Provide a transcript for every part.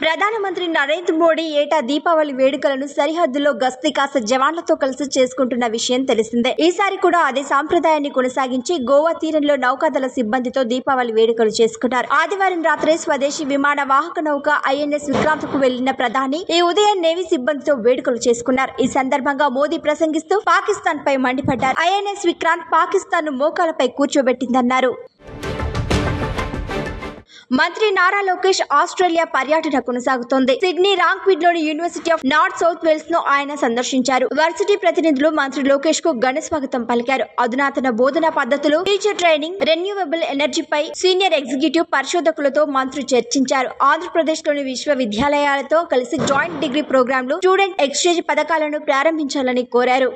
ప్రధానమంత్రి నరేంద్ర మోడీ ఏటా దీపావళి వేడుకలను సరిహద్దులో గస్తీ కాసే జవాన్లతో కలిసి చేసుకుంటున్న విషయం తెలిసిందే. ఈసారి కూడా అదే సాంప్రదాయాన్ని కొనసాగించి గోవా తీరంలో నౌకాదళ సిబ్బందితో దీపావళి వేడుకలు చేసుకున్నారు. ఆదివారం రాత్రి స్వదేశీ విమాన వాహక నౌక ఐఎన్ఎస్ విక్రాంత్ కు వెళ్లిన ప్రధాని ఈ ఉదయం నేవీ సిబ్బందితో వేడుకలు చేసుకున్నారు. ఈ సందర్భంగా మోదీ ప్రసంగిస్తూ పాకిస్తాన్ పై మండిపడ్డారు. ఐఎన్ఎస్ విక్రాంత్ పాకిస్తాన్ ను మోకాలపై కూర్చోబెట్టిందన్నారు. మంత్రి నారా లోకేష్ ఆస్ట్రేలియా పర్యటన కొనసాగుతోంది. సిడ్నీ రాంక్విడ్ లోని University of North South Wales ను ఆయన సందర్శించారు. వర్సిటీ ప్రతినిధులు మంత్రి లోకేష్ కు ఘన స్వాగతం పలికారు. అధునాతన బోధనా పద్ధతులు, టీచర్ ట్రైనింగ్, రెన్యూవబుల్ ఎనర్జీపై సీనియర్ ఎగ్జిక్యూటివ్ పరిశోధకులతో మంత్రి చర్చించారు. ఆంధ్రప్రదేశ్ లోని విశ్వవిద్యాలయాలతో కలిసి జాయింట్ డిగ్రీ ప్రోగ్రాంలు, స్టూడెంట్ ఎక్స్చేంజ్ పథకాలను ప్రారంభించాలని కోరారు.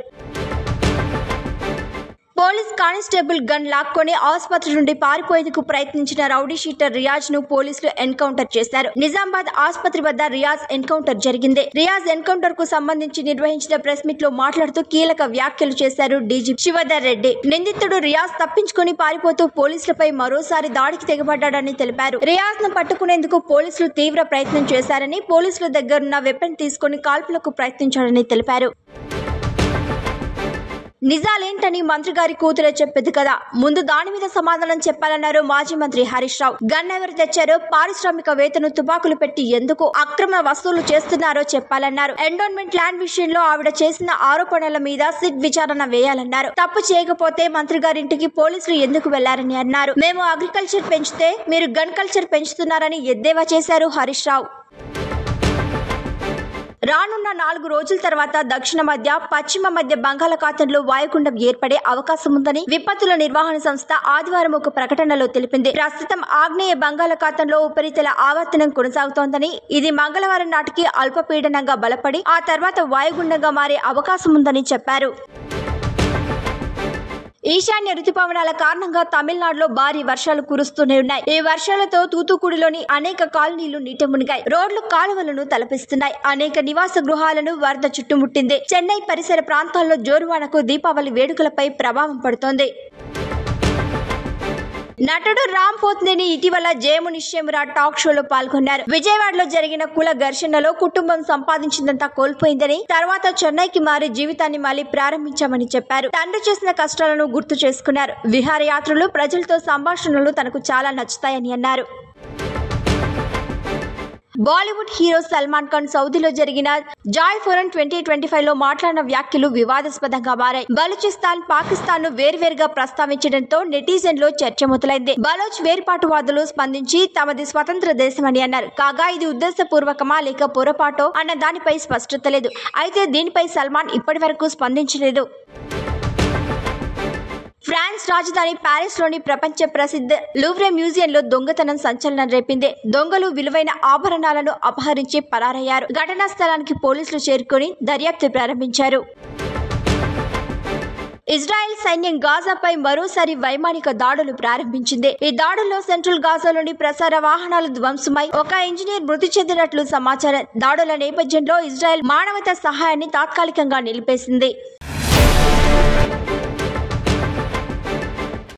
పోలీస్ కానిస్టేబుల్ గన్ లాక్కొని ఆసుపత్రి నుండి పారిపోయేందుకు ప్రయత్నించిన రౌడీ షీటర్ రియాజ్ ను పోలీసులు ఎన్కౌంటర్ చేశారు. నిజామాబాద్ ఆసుపత్రి వద్ద రియాజ్ ఎన్కౌంటర్ జరిగింది. రియాజ్ ఎన్కౌంటర్ కు సంబంధించి నిర్వహించిన ప్రెస్ మీట్ లో మాట్లాడుతూ కీలక వ్యాఖ్యలు చేశారు డీజీపీ శివధర్ రెడ్డి. నిందితుడు రియాజ్ తప్పించుకొని పారిపోతూ పోలీసులపై మరోసారి దాడికి తెగబడ్డాడని తెలిపారు. రియాజ్ ను పట్టుకునేందుకు పోలీసులు తీవ్ర ప్రయత్నం చేశారని, పోలీసుల దగ్గరున్న వెపన్ తీసుకుని కాల్పులకు ప్రయత్నించాడని తెలిపారు. నిజాలేంటని మంత్రి గారి కూతురే చెప్పింది కదా, ముందు దాని మీద సమాధానం చెప్పాలన్నారు మాజీ మంత్రి హరీష్ రావు. గన్ ఎవరు తెచ్చారో, పారిశ్రామికవేత్తను తుపాకులు పెట్టి ఎందుకు అక్రమ వసూలు చేస్తున్నారో చెప్పాలన్నారు. ఎండోన్మెంట్ ల్యాండ్ విషయంలో ఆవిడ చేసిన ఆరోపణల మీద సిట్ విచారణ వేయాలన్నారు. తప్పు చేయకపోతే మంత్రి గారింటికి పోలీసులు ఎందుకు వెళ్లారని అన్నారు. మేము అగ్రికల్చర్ పెంచితే మీరు గన్ కల్చర్ పెంచుతున్నారని ఎద్దేవా చేశారు హరీష్ రావు. రానున్న 4 రోజుల తర్వాత దక్షిణ మధ్య, పశ్చిమ మధ్య బంగాళాఖాతంలో వాయుగుండం ఏర్పడే అవకాశం ఉందని విపత్తుల నిర్వహణ సంస్థ ఆదివారం ఒక ప్రకటనలో తెలిపింది. ప్రస్తుతం ఆగ్నేయ బంగాళాఖాతంలో ఉపరితల ఆవర్తనం కొనసాగుతోందని, ఇది మంగళవారం నాటికి అల్పపీడనంగా బలపడి ఆ తర్వాత వాయుగుండంగా మారే అవకాశం ఉందని చెప్పారు. ఈశాన్య రుతుపవనాల కారణంగా తమిళనాడులో భారీ వర్షాలు కురుస్తూనే ఉన్నాయి. ఈ వర్షాలతో తూతుకుడిలోని అనేక కాలనీలు నీట మునిగాయి. రోడ్లు, కాలువలను తలపిస్తున్నాయి. అనేక నివాస గృహాలను వరద చుట్టుముట్టింది. చెన్నై పరిసర ప్రాంతాల్లో జోరువానకు దీపావళి వేడుకలపై ప్రభావం పడుతోంది. నటుడు రామ్ పోత్నేని ఇటీవల జయము నిశ్చయమురా టాక్ షోలో పాల్గొన్నారు. విజయవాడలో జరిగిన కుల ఘర్షణలో కుటుంబం సంపాదించిందంతా కోల్పోయిందని, తర్వాత చెన్నైకి మారి జీవితాన్ని మళ్లీ ప్రారంభించామని చెప్పారు. తండ్రి చేసిన కష్టాలను గుర్తు చేసుకున్నారు. విహారయాత్రలు, ప్రజలతో సంభాషణలు తనకు చాలా నచ్చుతాయని అన్నారు. బాలీవుడ్ హీరో సల్మాన్ ఖాన్ సౌదీలో జరిగిన జాయ్ ఫోరమ్ 2025 లో మాట్లాడిన వ్యాఖ్యలు వివాదాస్పదంగా మారాయి. బలూచిస్తాన్, పాకిస్తాన్ ను వేర్వేరుగా ప్రస్తావించడంతో నెటిజన్లో చర్చ మొదలైంది. బలోచ్ వేర్పాటువాదులు స్పందించి తమది స్వతంత్ర దేశమని అన్నారు. కాగా ఇది ఉద్దేశపూర్వకమా లేక పొరపాటో అన్న దానిపై స్పష్టత లేదు. అయితే దీనిపై సల్మాన్ ఇప్పటి వరకు స్పందించలేదు. ఫ్రాన్స్ రాజధాని ప్యారిస్ లోని ప్రపంచ ప్రసిద్ధ లూవ్రే మ్యూజియంలో దొంగతనం సంచలనం రేపింది. దొంగలు విలువైన ఆభరణాలను అపహరించి పరారయ్యారు. ఘటనా స్థలానికి పోలీసులు చేరుకొని దర్యాప్తు ప్రారంభించారు. ఇజ్రాయెల్ సైన్యం గాజాపై మరోసారి వైమానిక దాడులు ప్రారంభించింది. ఈ దాడుల్లో సెంట్రల్ గాజాలోని ప్రసార వాహనాలు ధ్వంసమై ఒక ఇంజనీర్ మృతి చెందినట్లు సమాచారం. దాడుల నేపథ్యంలో ఇజ్రాయెల్ మానవతా సహాయాన్ని తాత్కాలికంగా నిలిపేసింది.